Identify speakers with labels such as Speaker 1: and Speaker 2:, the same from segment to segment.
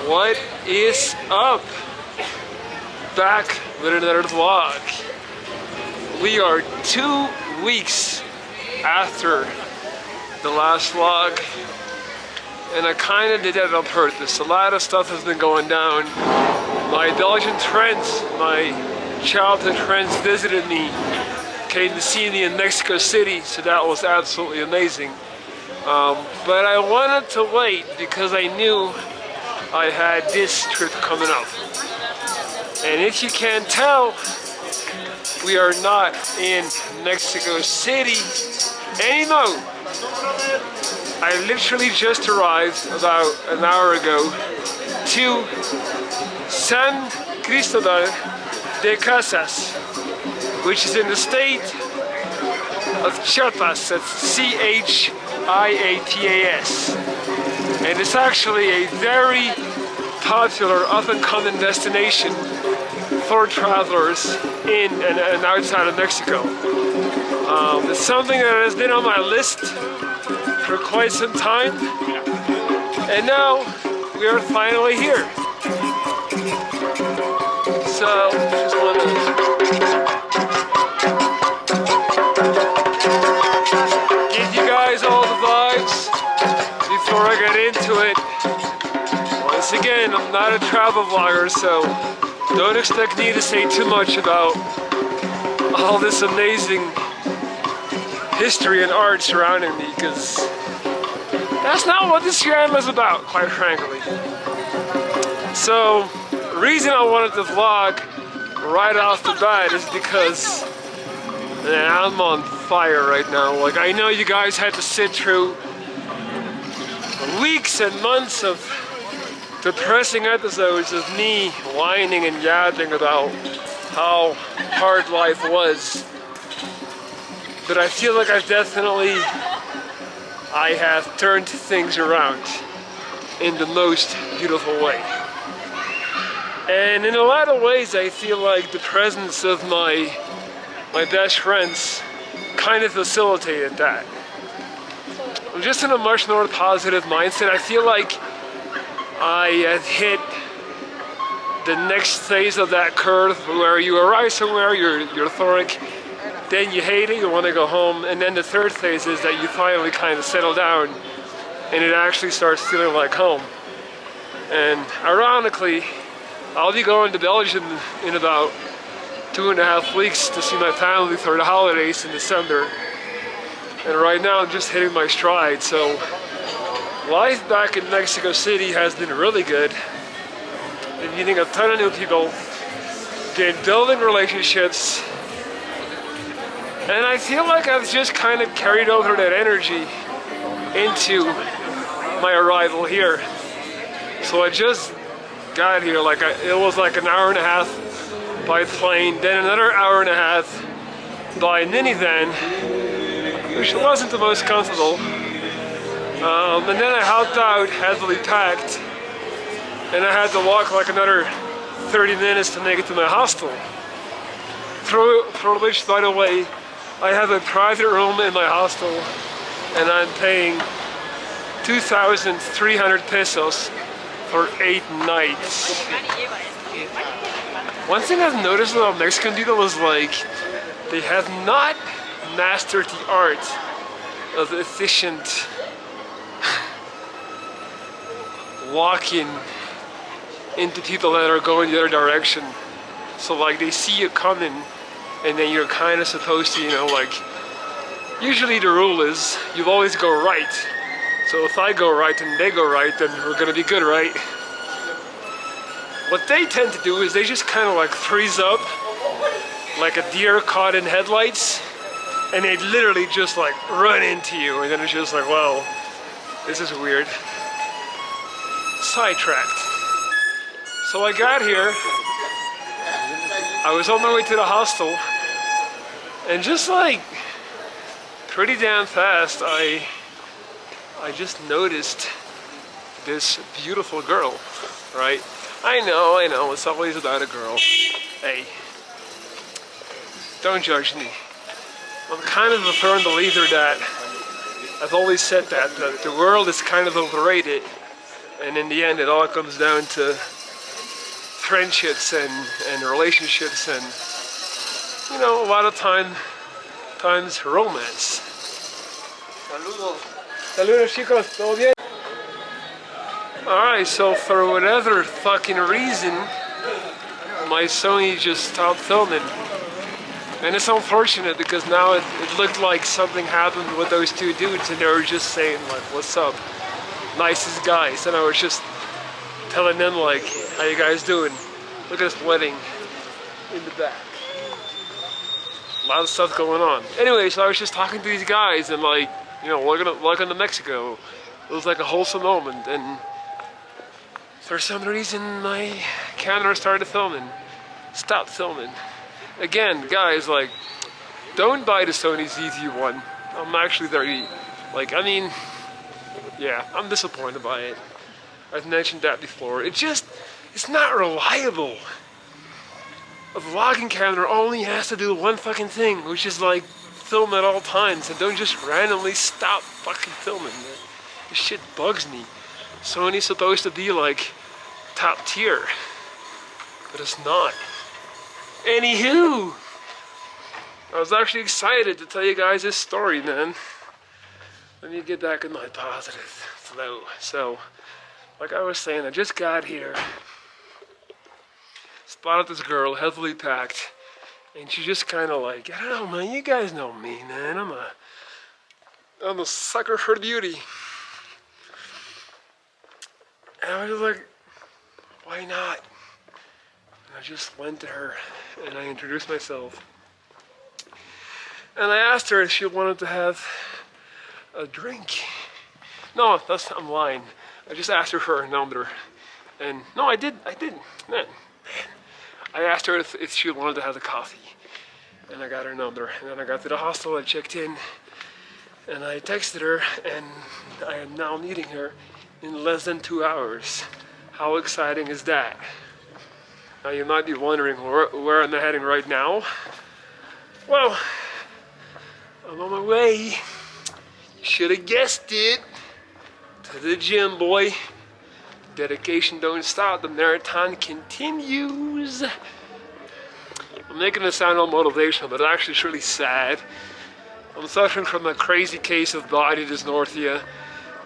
Speaker 1: What is up? Back with another vlog. We are 2 weeks after the last vlog, and I kind of did that on purpose. A lot of stuff has been going down. My Belgian friends, my childhood friends visited me, came to see me in Mexico City, so that was absolutely amazing. But I wanted to wait because I knew I had this trip coming up. And if you can't tell, we are not in Mexico City anymore. I literally just arrived about an hour ago to San Cristobal de Casas, which is in the state of Chiapas. That's C-H-I-A-P-A-S. And it's actually a very popular up-and-coming destination for travelers in and outside of Mexico. It's something that has been on my list for quite some time, and now we are finally here. So, just want to give you guys all the vibes before I get into it. Once again, I'm not a travel vlogger, so don't expect me to say too much about all this amazing history and art surrounding me, because that's not what this channel is about, quite frankly. So, the reason I wanted to vlog right off the bat is because, man, I'm on fire right now. Like, I know you guys had to sit through weeks and months of depressing episodes of me whining and yapping about how hard life was. But I feel like I have turned things around in the most beautiful way. And in a lot of ways, I feel like the presence of my best friends kind of facilitated that. I'm just in a much more positive mindset. I feel like I have hit the next phase of that curve where you arrive somewhere, you're euphoric, then you hate it, you want to go home, and then the third phase is that you finally kind of settle down and it actually starts feeling like home. And ironically, I'll be going to Belgium in about 2.5 weeks to see my family for the holidays in December. And right now I'm just hitting my stride, so life back in Mexico City has been really good. Been meeting a ton of new people, been building relationships, and I feel like I've just kind of carried over that energy into my arrival here. So I just got here, it was like an hour and a half by plane, then another hour and a half by minivan, which wasn't the most comfortable. And then I hopped out, heavily packed, and I had to walk like another 30 minutes to make it to my hostel. For which, by the way, I have a private room in my hostel, and I'm paying 2,300 pesos for 8 nights. One thing I've noticed about Mexican people is they have not mastered the art of efficient walking into people that are going the other direction. So they see you coming, and then you're kind of supposed to, usually the rule is you always go right. So if I go right and they go right, then we're gonna be good, right? What they tend to do is they just kind of freeze up like a deer caught in headlights, and they literally just run into you, and then it's just wow, this is weird. Sidetracked. So I got here, I was on my way to the hostel, and just pretty damn fast, I just noticed this beautiful girl, right? I know, it's always about a girl. Hey, don't judge me. I'm kind of a firm believer that I've always said that the world is kind of overrated, And in the end, it all comes down to friendships and relationships and, you know, a lot of times romance. Saludos. Saludos, chicos. ¿Todo bien? Alright, so for whatever fucking reason, my Sony just stopped filming. And it's unfortunate because now it looked like something happened with those two dudes and they were just saying like, what's up? Nicest guys. And I was just telling them like, how you guys doing? Look at this wedding in the back. A lot of stuff going on. Anyway, so I was just talking to these guys and like, you know, welcome to Mexico. It was like a wholesome moment, and for some reason my camera started filming. Stopped filming. Again, guys, like, don't buy the Sony ZV-1. I'm actually very, like, I mean, yeah, I'm disappointed by it. I've mentioned that before. It's not reliable. A vlogging camera only has to do one fucking thing, which is like film at all times and don't just randomly stop fucking filming. This shit bugs me. Sony's supposed to be like top tier, but it's not. Anywho, I was actually excited to tell you guys this story, man. Let me get back in my positive flow. So, like I was saying, I just got here, spotted this girl, heavily packed, and she just kind of like, I don't know, man, you guys know me, man. I'm a sucker for beauty. And I was just like, why not? And I just went to her and I introduced myself. And I asked her if she wanted to have a drink. No, I'm lying. I just asked her for her number. And no, I did, man. I asked her if she wanted to have a coffee. And I got her number. And then I got to the hostel, I checked in, and I texted her, and I am now meeting her in less than 2 hours. How exciting is that? Now you might be wondering where I'm heading right now. Well, I'm on my way. You should have guessed it. To the gym, boy. Dedication don't stop. The marathon continues. I'm making it sound all motivational, but actually it's really sad. I'm suffering from a crazy case of body dysmorphia,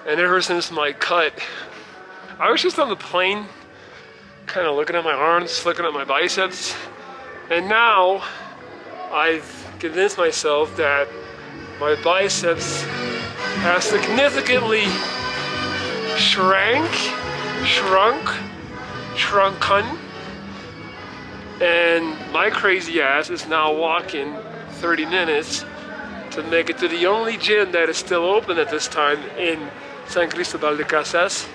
Speaker 1: and ever since my cut, I was just on the plane, kind of looking at my arms, looking at my biceps, and now I've convinced myself that my biceps have significantly shrunken, and my crazy ass is now walking 30 minutes to make it to the only gym that is still open at this time in San Cristobal de Casas,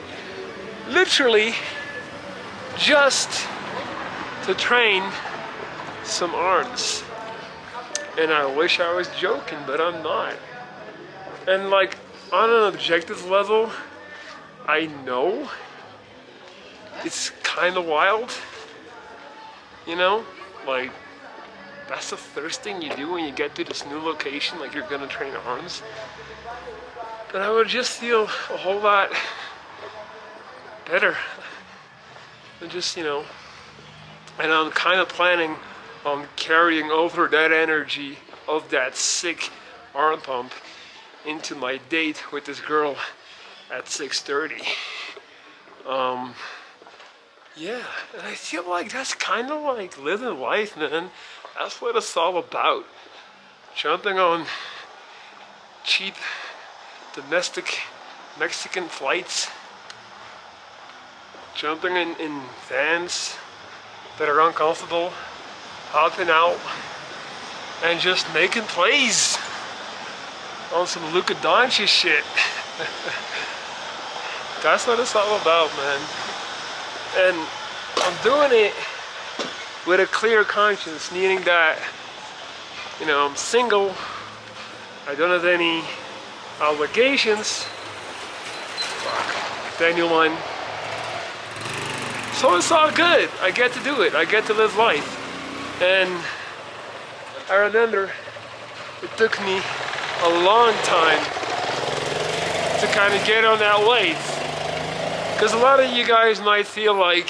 Speaker 1: literally just to train some arms. And I wish I was joking, but I'm not. And like, on an objective level, I know it's kind of wild, you know, like that's the first thing you do when you get to this new location, like you're gonna train arms. But I would just feel a whole lot better than just, you know, and I'm kind of planning on carrying over that energy of that sick arm pump into my date with this girl at 6:30. Yeah, and I feel like that's kind of like living life, man. That's what it's all about. Jumping on cheap domestic Mexican flights, jumping in vans that are uncomfortable, hopping out, and just making plays on some Luka Doncic shit. That's what it's all about, man. And I'm doing it with a clear conscience, meaning that, you know, I'm single, I don't have any obligations with anyone, so it's all good. I get to do it, I get to live life. And I remember it took me a long time to kind of get on that wave, a lot of you guys might feel like,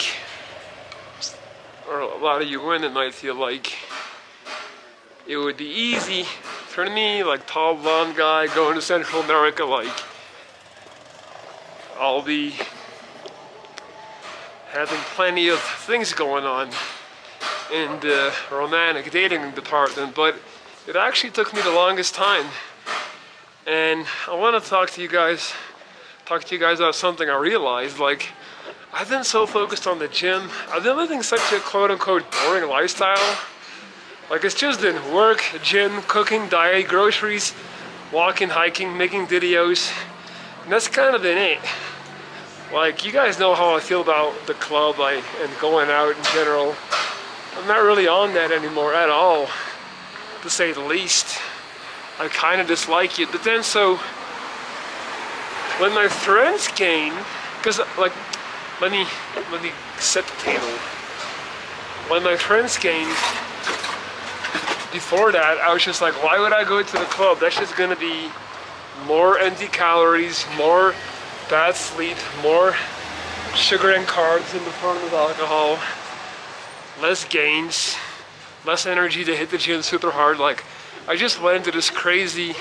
Speaker 1: or a lot of you women might feel like it would be easy for me, like tall blonde guy going to Central America, like I'll be having plenty of things going on in the romantic dating department, but it actually took me the longest time. And I want to talk to you guys about something I realized. Like, I've been so focused on the gym. I've been living such a quote-unquote boring lifestyle. Like, it's just been work, gym, cooking, diet, groceries, walking, hiking, making videos. And that's kind of been it. Like, you guys know how I feel about the club and going out in general. I'm not really on that anymore at all, to say the least. I kind of dislike it. But then, so when my friends came, because like, let me set the table. When my friends came, before that, I was just like, why would I go to the club? That's just gonna be more empty calories, more bad sleep, more sugar and carbs in the form of alcohol, less gains, less energy to hit the gym super hard. Like, I just went into this crazy,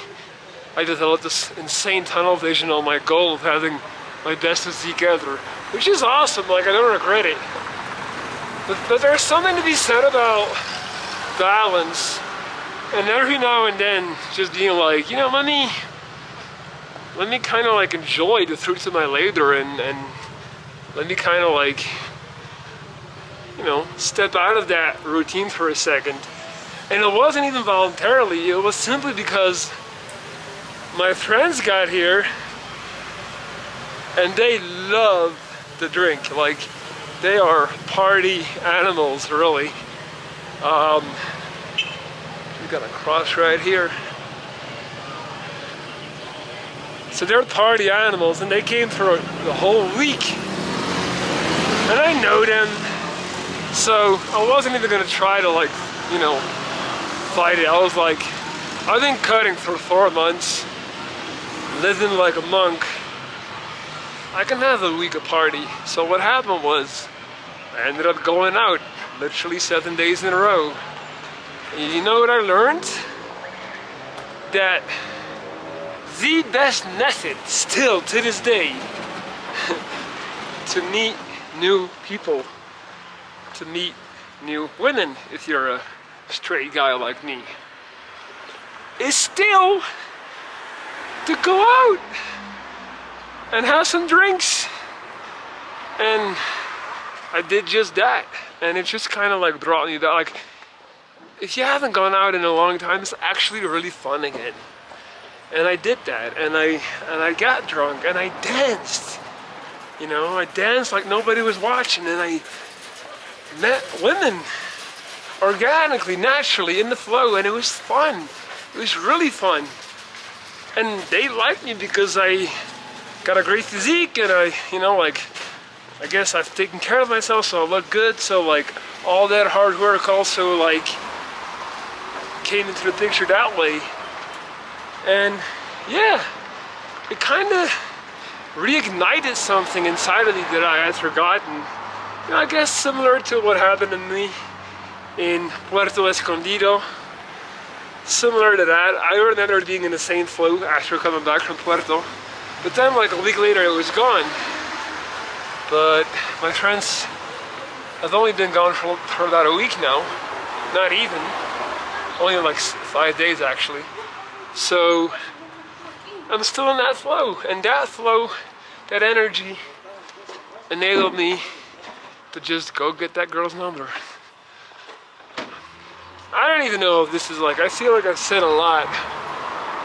Speaker 1: I developed this insane tunnel vision on my goal of having my best physique ever, which is awesome. Like, I don't regret it. But there's something to be said about balance, and every now and then just being like, you know, let me kind of like enjoy the fruits of my labor, and let me kind of like, you know, step out of that routine for a second. And it wasn't even voluntarily, it was simply because my friends got here and they love the drink. Like, they are party animals, really. We got a cross right here. So they're party animals, and they came for the whole week. And I know them, so I wasn't even gonna try to, like, you know, fight it. I was like, I've been cutting for 4 months, living like a monk. I can have a week of party. So what happened was, I ended up going out literally 7 days in a row. And you know what I learned? That the best method, still to this day, to meet new people, to meet new women, if you're a straight guy like me, is still to go out and have some drinks. And I did just that, and it just kind of like brought me back. Like, if you haven't gone out in a long time, it's actually really fun again. And I did that, and I got drunk, and I danced. You know, I danced like nobody was watching, and I met women organically, naturally, in the flow, and it was fun. It was really fun. And they liked me because I got a great physique, and I, you know, like, I guess I've taken care of myself, so I look good. So like, all that hard work also like came into the picture that way. And yeah, it kind of reignited something inside of me that I had forgotten. You know, I guess similar to what happened to me in Puerto Escondido. Similar to that, I remember being in the same flow after coming back from Puerto. But then like a week later it was gone. But my friends have only been gone for about a week now. Not even. Only like 5 days actually. So I'm still in that flow. And that flow, that energy, enabled me to just go get that girl's number. I don't even know if this is like, I feel like I've said a lot,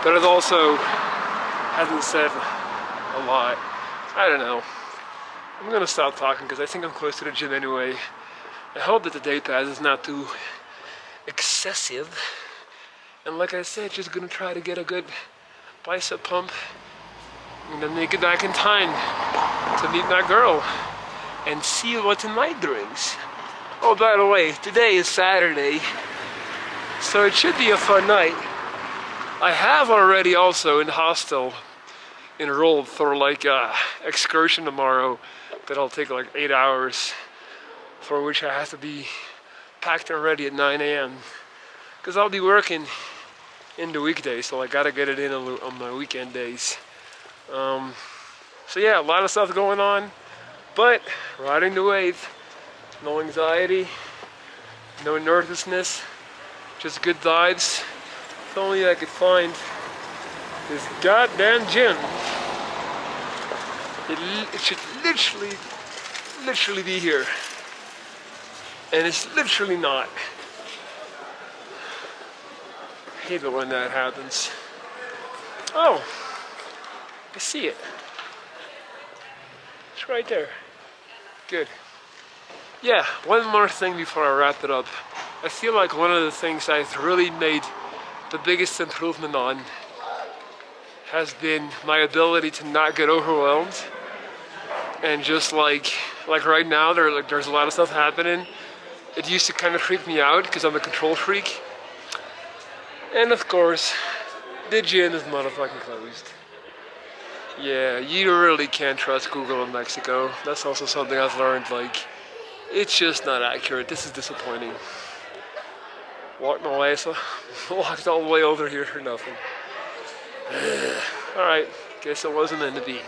Speaker 1: but I've also haven't said a lot. I don't know. I'm gonna stop talking because I think I'm close to the gym anyway. I hope that the day pass is not too excessive. And like I said, just gonna try to get a good bicep pump and then make it back in time to meet my girl and see what's in my drinks. Oh, by the way, today is Saturday, so it should be a fun night. I have already also in the hostel enrolled for like a excursion tomorrow that'll take like 8 hours, for which I have to be packed and ready at 9 a.m. because I'll be working in the weekdays, so I gotta get it in on my weekend days. So yeah, a lot of stuff going on, but riding the wave. No anxiety, no nervousness, just good vibes. If only I could find this goddamn gym. It should literally be here. And it's literally not. I hate it when that happens. Oh, I see it. It's right there. Good. Yeah, one more thing before I wrap it up. I feel like one of the things I've really made the biggest improvement on has been my ability to not get overwhelmed. And just like right now, there's a lot of stuff happening. It used to kind of freak me out because I'm a control freak. And of course, the gym is motherfucking closed. Yeah, you really can't trust Google in Mexico. That's also something I've learned, like, it's just not accurate. This is disappointing. Walked all the way over here for nothing. Alright, guess it wasn't meant to be.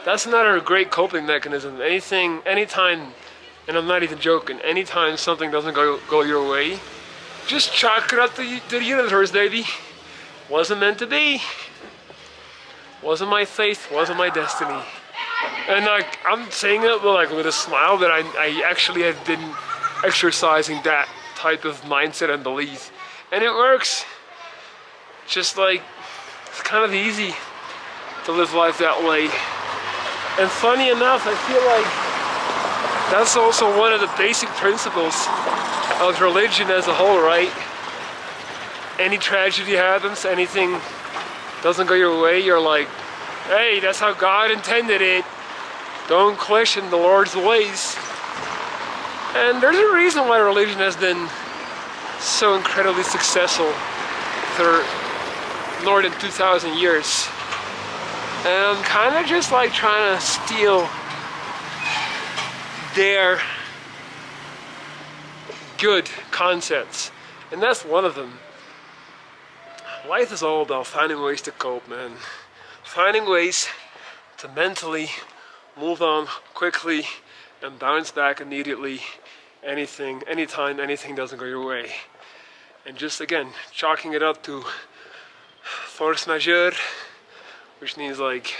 Speaker 1: That's another great coping mechanism. Anytime, and I'm not even joking, anytime something doesn't go your way, just chalk it up to the universe, baby. Wasn't meant to be. Wasn't my fate, wasn't my destiny. And I'm saying it with a smile, that I actually have been exercising that type of mindset and belief. And it works. Just like, it's kind of easy to live life that way. And funny enough, I feel like that's also one of the basic principles of religion as a whole, right? Any tragedy happens, anything doesn't go your way, you're like, hey, that's how God intended it. Don't question the Lord's ways. And there's a reason why religion has been so incredibly successful for more than 2,000 years. And I'm kind of just like trying to steal their good concepts. And that's one of them. Life is all about finding ways to cope, man. Finding ways to mentally move on quickly and bounce back immediately anytime anything doesn't go your way. And just again, chalking it up to force majeure, which means like,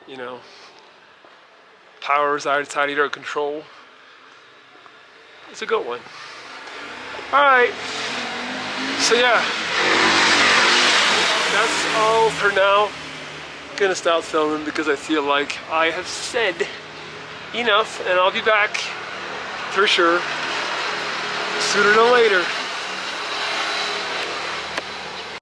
Speaker 1: you know, powers outside of your control. It's a good one. Alright, so yeah, that's all for now. I'm gonna stop filming because I feel like I have said enough, and I'll be back for sure sooner than later.